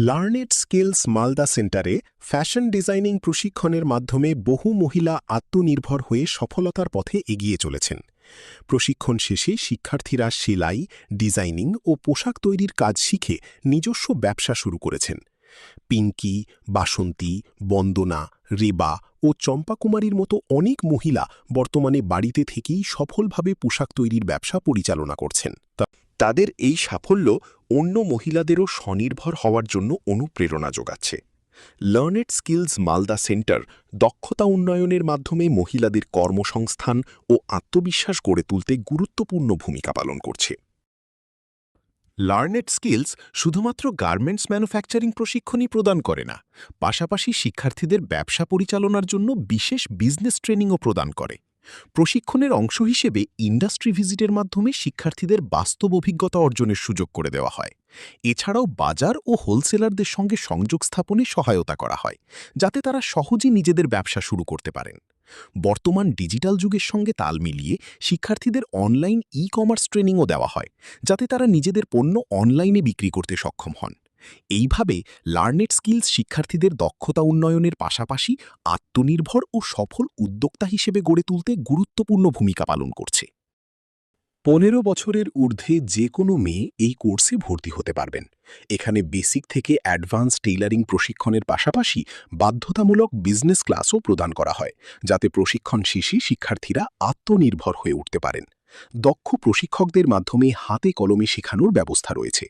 Learned skills Malda সেন্টারে fashion designing প্রশিক্ষণের মাধ্যমে বহু মহিলা আত্মনির্ভর হয়ে সফলতার পথে এগিয়ে চলেছেন। প্রশিক্ষণ শেষে শিক্ষার্থীরা সেলাই, ডিজাইনিং ও পোশাক তৈরির কাজ শিখে নিজস্ব ব্যবসা শুরু করেছেন। পিঙ্কি, বাসন্তী, বন্দনা, রেবা ও চম্পাকুমারীর মতো অনেক মহিলা বর্তমানে বাড়িতে থেকেই সফলভাবে পোশাক তৈরির ব্যবসা পরিচালনা করছেন। তাদের এই সাফল্য অন্য মহিলাদেরও স্বনির্ভর হওয়ার জন্য অনুপ্রেরণা যোগাচ্ছে। লার্নেড স্কিলস মালদা সেন্টার দক্ষতা উন্নয়নের মাধ্যমে মহিলাদের কর্মসংস্থান ও আত্মবিশ্বাস গড়ে তুলতে গুরুত্বপূর্ণ ভূমিকা পালন করছে। লার্নেড স্কিলস শুধুমাত্র গার্মেন্টস ম্যানুফ্যাকচারিং প্রশিক্ষণই প্রদান করে না, পাশাপাশি শিক্ষার্থীদের ব্যবসা পরিচালনার জন্য বিশেষ বিজনেস ট্রেনিংও প্রদান করে। প্রশিক্ষণের অংশ হিসেবে ইন্ডাস্ট্রি ভিজিটের মাধ্যমে শিক্ষার্থীদের বাস্তব অভিজ্ঞতা অর্জনের সুযোগ করে দেওয়া হয়। এছাড়াও বাজার ও হোলসেলারদের সঙ্গে সংযোগ স্থাপনে সহায়তা করা হয়, যাতে তারা সহজেই নিজেদের ব্যবসা শুরু করতে পারেন। বর্তমান ডিজিটাল যুগের সঙ্গে তাল মিলিয়ে শিক্ষার্থীদের অনলাইন ই-কমার্স ট্রেনিংও দেওয়া হয়, যাতে তারা নিজেদের পণ্য অনলাইনে বিক্রি করতে সক্ষম হন। এইভাবে লার্নেড স্কিলস শিক্ষার্থীদের দক্ষতা উন্নয়নের পাশাপাশি আত্মনির্ভর ও সফল উদ্যোক্তা হিসেবে গড়ে তুলতে গুরুত্বপূর্ণ ভূমিকা পালন করছে। 15 বছরের ঊর্ধ্বে যে কোনো মেয়ে এই কোর্সে ভর্তি হতে পারবেন। এখানে বেসিক থেকে অ্যাডভান্স টেইলারিং প্রশিক্ষণের পাশাপাশি বাধ্যতামূলক বিজনেস ক্লাসও প্রদান করা হয়, যাতে প্রশিক্ষণ শেষে শিক্ষার্থীরা আত্মনির্ভর হয়ে উঠতে পারেন। দক্ষ প্রশিক্ষকদের মাধ্যমে হাতে কলমে শেখানোর ব্যবস্থা রয়েছে।